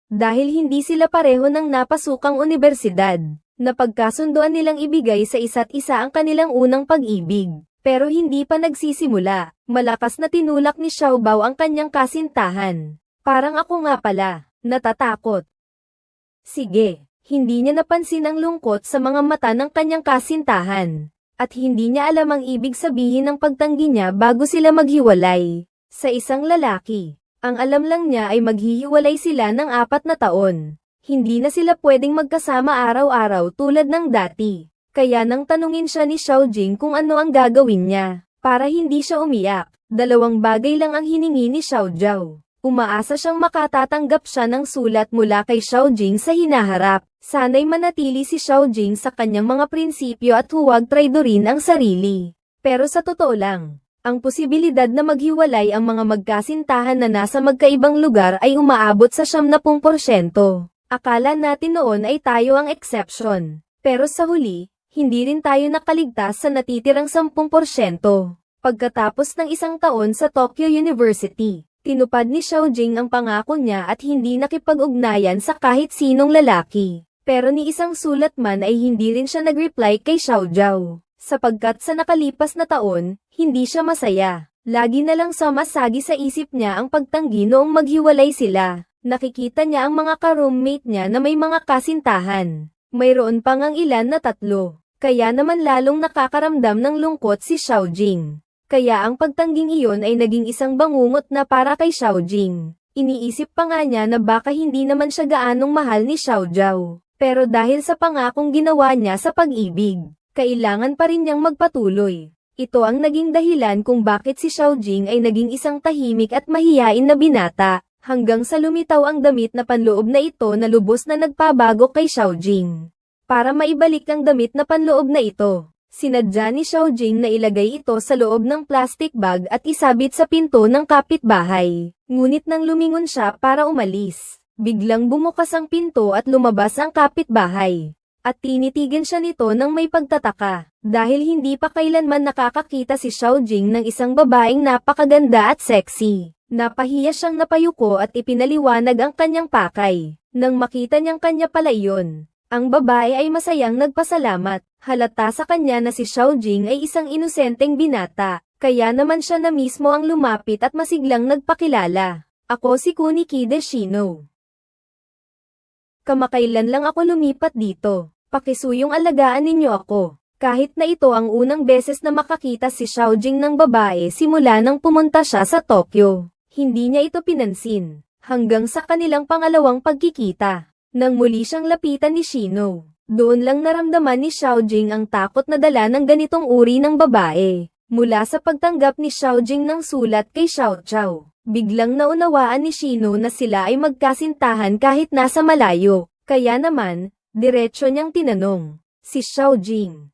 Dahil hindi sila pareho ng napasukang unibersidad, napagkasunduan nilang ibigay sa isa't isa ang kanilang unang pag-ibig. Pero hindi pa nagsisimula, malakas na tinulak ni Xiaobao ang kanyang kasintahan. Parang ako nga pala, natatakot. Sige, hindi niya napansin ang lungkot sa mga mata ng kanyang kasintahan. At hindi niya alam ang ibig sabihin ng pagtanggi niya bago sila maghiwalay. Sa isang lalaki, ang alam lang niya ay maghihiwalay sila ng 4 na taon. Hindi na sila pwedeng magkasama araw-araw tulad ng dati. Kaya nang tanungin siya ni Xiaojing kung ano ang gagawin niya, para hindi siya umiyak, 2 bagay lang ang hiningi ni Xiaojiao. Umaasa siyang makatatanggap siya ng sulat mula kay Xiaojing sa hinaharap. Sana'y manatili si Xiaojing sa kanyang mga prinsipyo at huwag traidorin ang sarili. Pero sa totoo lang, ang posibilidad na maghiwalay ang mga magkasintahan na nasa magkaibang lugar ay umaabot sa 70%. Akala natin noon ay tayo ang exception. Pero sa huli, hindi rin tayo nakaligtas sa natitirang 10%. Pagkatapos ng 1 taon sa Tokyo University, tinupad ni Xiaojing ang pangako niya at hindi nakipag-ugnayan sa kahit sinong lalaki. Pero ni isang sulat man ay hindi rin siya nag-reply kay Xiaojiao. Sapagkat sa nakalipas na taon, hindi siya masaya. Lagi na lang sumasagi sa isip niya ang pagtanggi noong maghiwalay sila. Nakikita niya ang mga ka-roommate niya na may mga kasintahan. Mayroon pang ang ilan na 3. Kaya naman lalong nakakaramdam ng lungkot si Xiaojing. Kaya ang pagtangging iyon ay naging isang bangungot na para kay Xiaojing. Iniisip pa nga niya na baka hindi naman siya gaanong mahal ni Xiaojiao. Pero dahil sa pangakong ginawa niya sa pag-ibig, kailangan pa rin niyang magpatuloy. Ito ang naging dahilan kung bakit si Xiaojing ay naging isang tahimik at mahiyain na binata, hanggang sa lumitaw ang damit na panloob na ito na lubos na nagpabago kay Xiaojing. Para maibalik ang damit na panloob na ito, sinadya ni Xiaojing na ilagay ito sa loob ng plastic bag at isabit sa pinto ng kapitbahay. Ngunit nang lumingon siya para umalis, biglang bumukas ang pinto at lumabas ang kapitbahay. At tinitigan siya nito ng may pagtataka, dahil hindi pa kailanman nakakakita si Xiaojing ng isang babaeng napakaganda at sexy. Napahiya siyang napayuko at ipinaliwanag ang kanyang pakay. Nang makita niyang kanya pala iyon, ang babae ay masayang nagpasalamat. Halata sa kanya na si Xiaojing ay isang inosenteng binata, kaya naman siya na mismo ang lumapit at masiglang nagpakilala. Ako si Kuniki Deshino. Kamakailan lang ako lumipat dito. Pakisuyong alagaan ninyo ako. Kahit na ito ang unang beses na makakita si Xiaojing ng babae simula nang pumunta siya sa Tokyo. Hindi niya ito pinansin, hanggang sa kanilang pangalawang pagkikita. Nang muli siyang lapitan ni Shino, doon lang naramdaman ni Xiaojing ang takot na dala ng ganitong uri ng babae. Mula sa pagtanggap ni Xiaojing ng sulat kay Xiaojiao, biglang naunawaan ni Shino na sila ay magkasintahan kahit nasa malayo. Kaya naman, diretso niyang tinanong, si Xiaojing,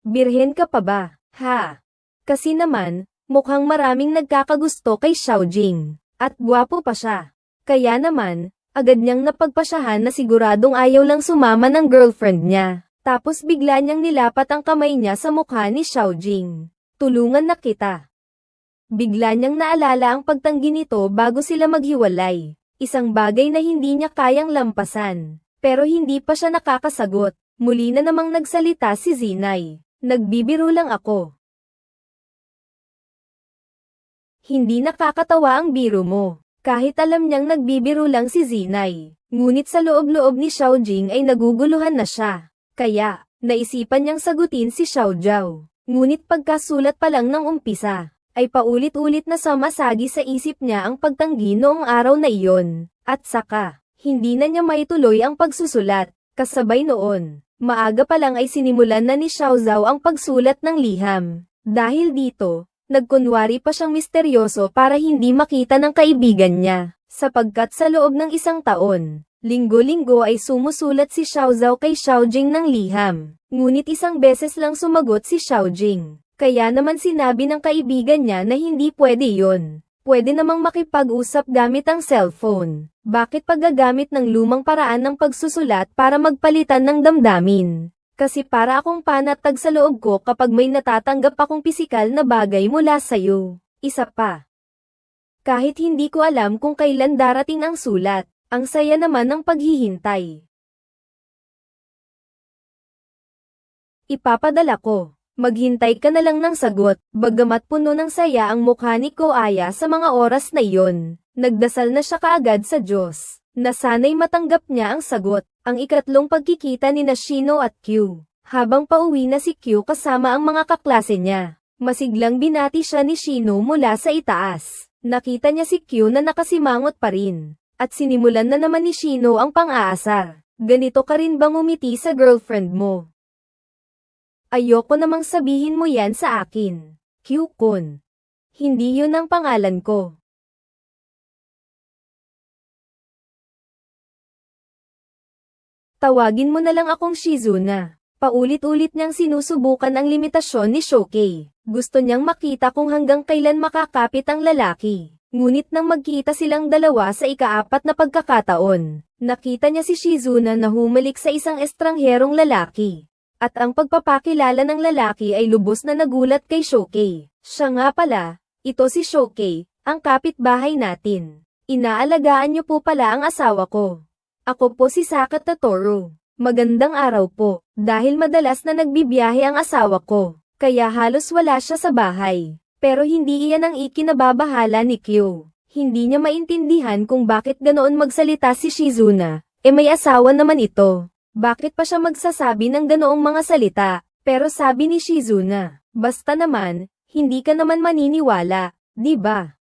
"Birhen ka pa ba, ha?" Kasi naman, mukhang maraming nagkakagusto kay Xiaojing, at gwapo pa siya. Kaya naman, agad niyang napagpasyahan na siguradong ayaw lang sumama ng girlfriend niya. Tapos bigla niyang nilapat ang kamay niya sa mukha ni Xiaojing. "Tulungan na kita." Bigla niyang naalala ang pagtanggi nito bago sila maghiwalay. Isang bagay na hindi niya kayang lampasan. Pero hindi pa siya nakakasagot. Muli na namang nagsalita si Zinai. "Nagbibiro lang ako." Hindi nakakatawa ang biro mo. Kahit alam niyang nagbibiro lang si Zinai. Ngunit sa loob-loob ni Xiaojing ay naguguluhan na siya. Kaya, naisipan niyang sagutin si Xiaojiao. Ngunit pagkasulat pa lang ng umpisa, ay paulit-ulit na sumasagi sa isip niya ang pagtanggi noong araw na iyon. At saka, hindi na niya maituloy ang pagsusulat. Kasabay noon, maaga pa lang ay sinimulan na ni Xiaojiao ang pagsulat ng liham. Dahil dito, nagkunwari pa siyang misteryoso para hindi makita ng kaibigan niya. Sapagkat sa loob ng 1 taon, linggo-linggo ay sumusulat si Xiaojiao kay Xiaojing ng liham. Ngunit 1 beses lang sumagot si Xiaojing. Kaya naman sinabi ng kaibigan niya na hindi pwede yon. Pwede namang makipag-usap gamit ang cellphone. Bakit paggagamit ng lumang paraan ng pagsusulat para magpalitan ng damdamin? Kasi para akong panatag sa loob ko kapag may natatanggap akong pisikal na bagay mula sa'yo. Isa pa. Kahit hindi ko alam kung kailan darating ang sulat, ang saya naman ng paghihintay. Ipapadala ko. Maghintay ka na lang ng sagot. Bagamat puno ng saya ang mukha ni Koaya sa mga oras na iyon, nagdasal na siya kaagad sa Diyos, na sana'y matanggap niya ang sagot. Ang ikatlong pagkikita ni Shino at Q. Habang pauwi na si Q kasama ang mga kaklase niya, masiglang binati siya ni Shino mula sa itaas. Nakita niya si Q na nakasimangot pa rin, at sinimulan na naman ni Shino ang pang-aasar. Ganito ka rin bang umiti sa girlfriend mo? Ayoko namang sabihin mo yan sa akin, Q-kun. Hindi yun ang pangalan ko. Tawagin mo na lang akong Shizuna. Paulit-ulit niyang sinusubukan ang limitasyon ni Shokei. Gusto niyang makita kung hanggang kailan makakapit ang lalaki. Ngunit nang magkita silang dalawa sa ika-4 na pagkakataon, nakita niya si Shizuna na humalik sa isang estrangherong lalaki. At ang pagpapakilala ng lalaki ay lubos na nagulat kay Shokei. Siya nga pala, ito si Shokei, ang kapitbahay natin. Inaalagaan niyo po pala ang asawa ko. Ako po si Sakata Toro. Magandang araw po, dahil madalas na nagbibiyahe ang asawa ko, kaya halos wala siya sa bahay. Pero hindi iyan ang ikinababahala ni Kyo. Hindi niya maintindihan kung bakit ganoon magsalita si Shizuna, may asawa naman ito. Bakit pa siya magsasabi ng ganoong mga salita? Pero sabi ni Shizuna, basta naman, hindi ka naman maniniwala, di ba?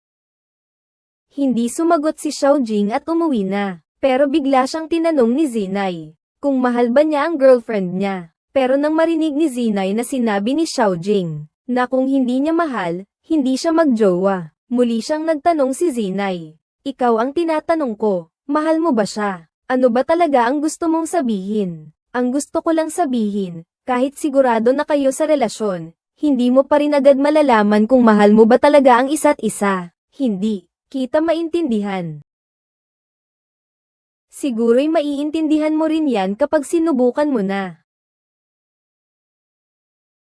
Hindi sumagot si Xiaojing at umuwi na, pero bigla siyang tinanong ni Zinai, kung mahal ba niya ang girlfriend niya. Pero nang marinig ni Zinai na sinabi ni Xiaojing, na kung hindi niya mahal, hindi siya magjowa. Muli siyang nagtanong si Zinai, ikaw ang tinatanong ko, mahal mo ba siya? Ano ba talaga ang gusto mong sabihin? Ang gusto ko lang sabihin, kahit sigurado na kayo sa relasyon, hindi mo pa rin agad malalaman kung mahal mo ba talaga ang isa't isa. Hindi kita maintindihan. Siguro'y maiintindihan mo rin yan kapag sinubukan mo na.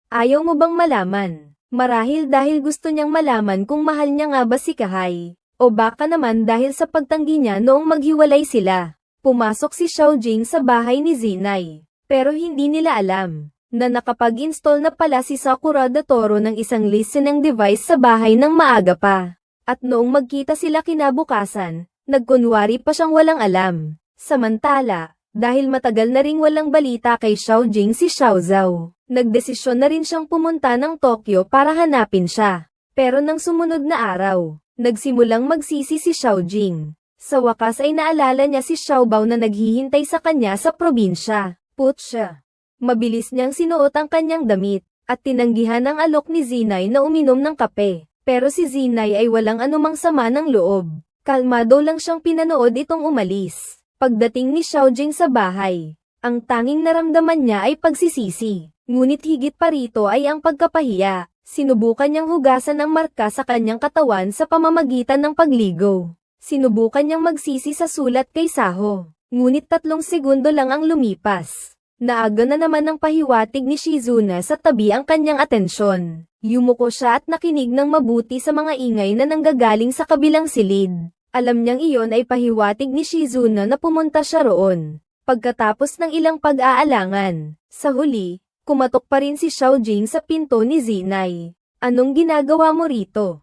Ayaw mo bang malaman? Marahil dahil gusto niyang malaman kung mahal niya nga ba si Kahay, o baka naman dahil sa pagtanggi niya noong maghiwalay sila. Pumasok si Xiaojing sa bahay ni Zinai, pero hindi nila alam na nakapag-install na pala si Sakura Toro ng isang listening device sa bahay ng maaga pa. At noong magkita sila kinabukasan, nagkunwari pa siyang walang alam. Samantala, dahil matagal na ring walang balita kay Xiaojing si Xiaozao, nagdesisyon na rin siyang pumunta ng Tokyo para hanapin siya. Pero nang sumunod na araw, nagsimulang magsisi si Xiaojing. Sa wakas ay naalala niya si Xiaobao na naghihintay sa kanya sa probinsya. Putya! Mabilis niyang sinuot ang kanyang damit, at tinanggihan ang alok ni Zinai na uminom ng kape. Pero si Zinai ay walang anumang sama ng loob. Kalmado lang siyang pinanood itong umalis. Pagdating ni Xiaojing sa bahay, ang tanging naramdaman niya ay pagsisisi. Ngunit higit pa rito ay ang pagkapahiya. Sinubukan niyang hugasan ang marka sa kanyang katawan sa pamamagitan ng pagligo. Sinubukan niyang magsisi sa sulat kay Saho. Ngunit 3 segundo lang ang lumipas. Naaga na naman ng pahiwatig ni Shizuna sa tabi ang kanyang atensyon. Yumuko siya at nakinig ng mabuti sa mga ingay na nanggagaling sa kabilang silid. Alam niyang iyon ay pahiwatig ni Shizuna na pumunta siya roon. Pagkatapos ng ilang pag-aalangan, sa huli, kumatok pa rin si Xiaojing sa pinto ni Zinai. Anong ginagawa mo rito?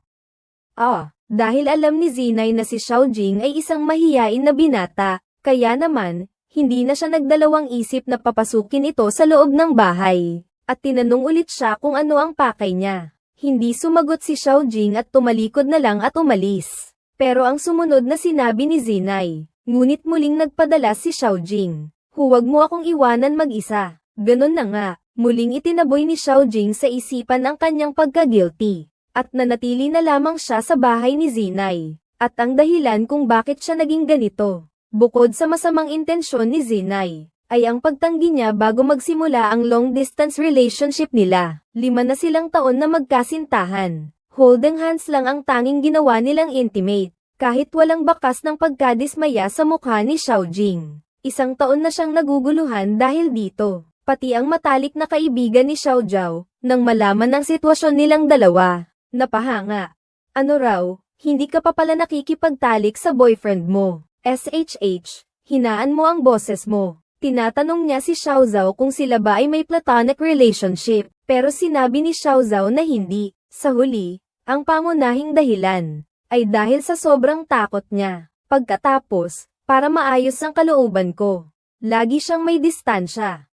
Dahil alam ni Zinai na si Xiaojing ay isang mahiyain na binata, kaya naman, hindi na siya nagdalawang isip na papasukin ito sa loob ng bahay. At tinanong ulit siya kung ano ang pakay niya. Hindi sumagot si Xiaojing at tumalikod na lang at umalis. Pero ang sumunod na sinabi ni Zinai, ngunit muling nagpadala si Xiaojing. Huwag mo akong iwanan mag-isa. Ganon na nga, muling itinaboy ni Xiaojing sa isipan ang kanyang pagka-guilty. At nanatili na lamang siya sa bahay ni Zinai. At ang dahilan kung bakit siya naging ganito, bukod sa masamang intensyon ni Zinai, ay ang pagtanggi niya bago magsimula ang long-distance relationship nila. 5 na silang taon na magkasintahan. Holding hands lang ang tanging ginawa nilang intimate, kahit walang bakas ng pagkadismaya sa mukha ni Xiaojing. 1 taon na siyang naguguluhan dahil dito. Pati ang matalik na kaibigan ni Xiaozao, nang malaman ang sitwasyon nilang dalawa. Napahanga. Ano raw, Hindi ka pa pala nakikipagtalik sa boyfriend mo. SHH, hinaan mo ang boses mo. Tinatanong niya si Xiao Zhao kung sila ba ay may platonic relationship, pero sinabi ni Xiao Zhao na hindi. Sa huli, ang pangunahing dahilan ay dahil sa sobrang takot niya. Pagkatapos, para maayos ang kalooban ko, lagi siyang may distansya.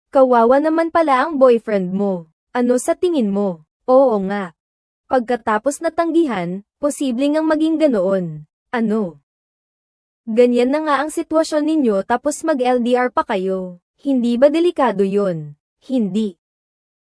Kawawa naman pala ang boyfriend mo. Ano sa tingin mo? Oo nga. Pagkatapos natanggihan, posibleng ang maging ganoon. Ano? Ganyan na nga ang sitwasyon ninyo tapos mag-LDR pa kayo. Hindi ba delikado yun? Hindi.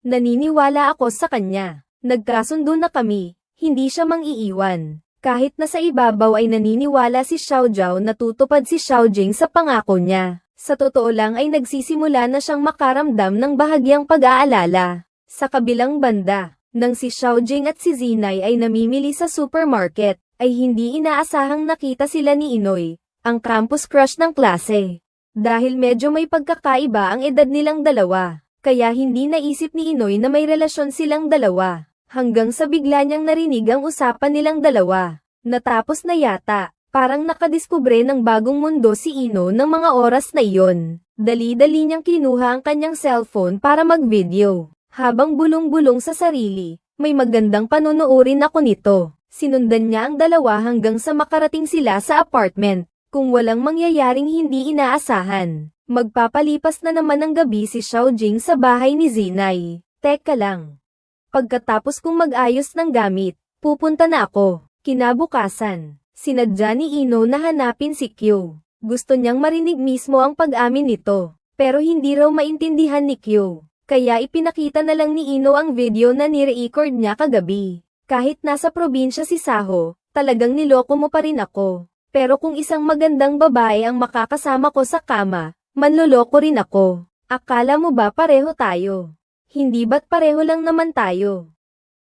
Naniniwala ako sa kanya. Nagkasundo na kami, hindi siya mang-iiwan. Kahit na sa ibabaw ay naniniwala si Xiao Zhao na tutupad si Xiao Jing sa pangako niya. Sa totoo lang ay nagsisimula na siyang makaramdam ng bahagyang pag-aalala. Sa kabilang banda, nang si Xiao Jing at si Zinai ay namimili sa supermarket, ay hindi inaasahang nakita sila ni Inoy, ang campus crush ng klase. Dahil medyo may pagkakaiba ang edad nilang dalawa, kaya hindi naisip ni Inoy na may relasyon silang dalawa. Hanggang sa bigla niyang narinig ang usapan nilang dalawa. Natapos na yata. Parang nakadiskubre ng bagong mundo si Ino ng mga oras na iyon. Dali-dali niyang kinuha ang kanyang cellphone para mag-video. Habang bulong-bulong sa sarili, may magandang panunuorin ako nito. Sinundan niya ang dalawa hanggang sa makarating sila sa apartment. Kung walang mangyayaring hindi inaasahan, magpapalipas na naman ng gabi si Xiao Jing sa bahay ni Zinai. Teka lang. Pagkatapos kong mag-ayos ng gamit, pupunta na ako. Kinabukasan. Sinadya ni Ino na hanapin si Q. Gusto niyang marinig mismo ang pag-amin nito, pero hindi raw maintindihan ni Q. Kaya ipinakita na lang ni Ino ang video na ni-record niya kagabi. Kahit nasa probinsya si Saho, talagang niloko mo pa rin ako. Pero kung isang magandang babae ang makakasama ko sa kama, manloloko rin ako. Akala mo ba pareho tayo? Hindi ba't pareho lang naman tayo?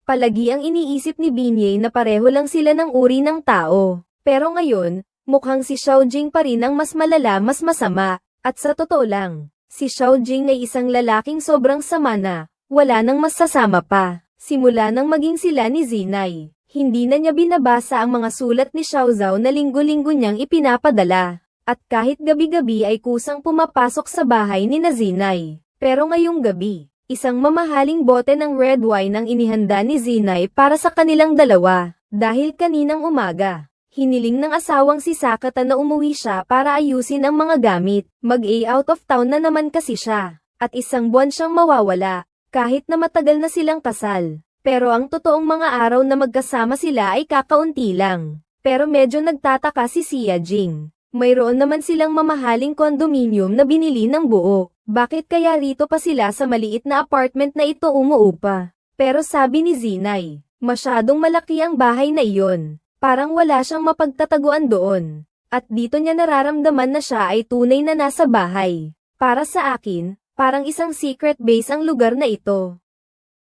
Palagi ang iniisip ni Binyay na pareho lang sila ng uri ng tao. Pero ngayon, mukhang si Xiao Jing pa rin ang mas malala mas masama, at sa totoo lang, si Xiao Jing ay isang lalaking sobrang sama na, wala nang masasama pa. Simula nang maging sila ni Zinai, hindi na niya binabasa ang mga sulat ni Xiao Zhao na linggo-linggo niyang ipinapadala, at kahit gabi-gabi ay kusang pumapasok sa bahay ni Zinai. Pero ngayong gabi, isang mamahaling bote ng red wine ang inihanda ni Zinai para sa kanilang dalawa, dahil kaninang umaga. Hiniling ng asawang si Sakata na umuwi siya para ayusin ang mga gamit. Mag-out of town na naman kasi siya. At isang buwan siyang mawawala, kahit na matagal na silang kasal. Pero ang totoong mga araw na magkasama sila ay kakaunti lang. Pero medyo nagtataka si Xia Jing. Mayroon naman silang mamahaling kondominium na binili ng buo. Bakit kaya rito pa sila sa maliit na apartment na ito umuupa? Pero sabi ni Zinai, masyadong malaki ang bahay na iyon. Parang wala siyang mapagtataguan doon. At dito niya nararamdaman na siya ay tunay na nasa bahay. Para sa akin, parang isang secret base ang lugar na ito.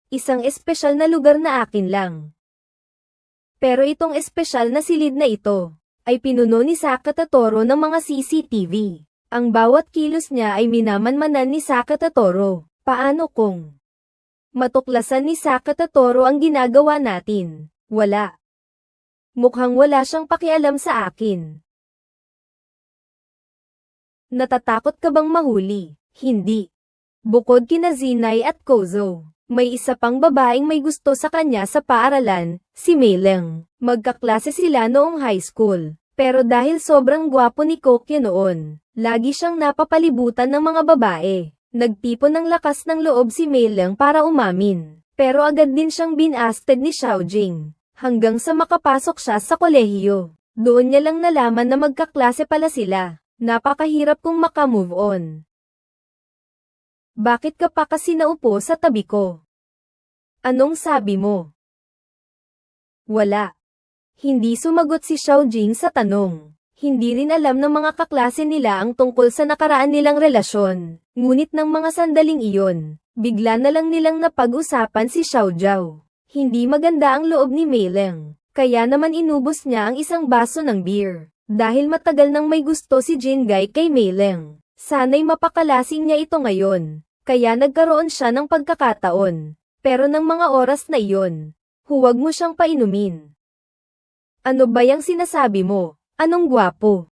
Isang espesyal na lugar na akin lang. Pero itong espesyal na silid na ito, ay pinuno ni Sakata Toro ng mga CCTV. Ang bawat kilos niya ay minamanmanan ni Sakata Toro. Paano kung matuklasan ni Sakata Toro ang ginagawa natin? Wala. Mukhang wala siyang pakialam sa akin. Natatakot ka bang mahuli? Hindi. Bukod kina Zinai at Kozo, may isa pang babaeng may gusto sa kanya sa paaralan, si Meileng. Magkaklase sila noong high school, pero dahil sobrang gwapo ni Kokya noon, lagi siyang napapalibutan ng mga babae. Nagtipon ng lakas ng loob si Meileng para umamin, pero agad din siyang binasted ni Xiao Jing. Hanggang sa makapasok siya sa kolehiyo. Doon niya lang nalaman na magkaklase pala sila. Napakahirap kong makamove on. Bakit ka pa kasi naupo sa tabi ko? Anong sabi mo? Wala. Hindi sumagot si Xiao Jing sa tanong. Hindi rin alam ng mga kaklase nila ang tungkol sa nakaraan nilang relasyon. Ngunit ng mga sandaling iyon, bigla na lang nilang napag-usapan si Xiao Zhao. Hindi maganda ang loob ni Meileng, kaya naman inubos niya ang isang baso ng beer. Dahil matagal nang may gusto si Jingai kay Meileng, sana'y mapakalasing niya ito ngayon, kaya nagkaroon siya ng pagkakataon. Pero ng mga oras na iyon, Huwag mo siyang painumin. Ano ba yang sinasabi mo? Anong gwapo?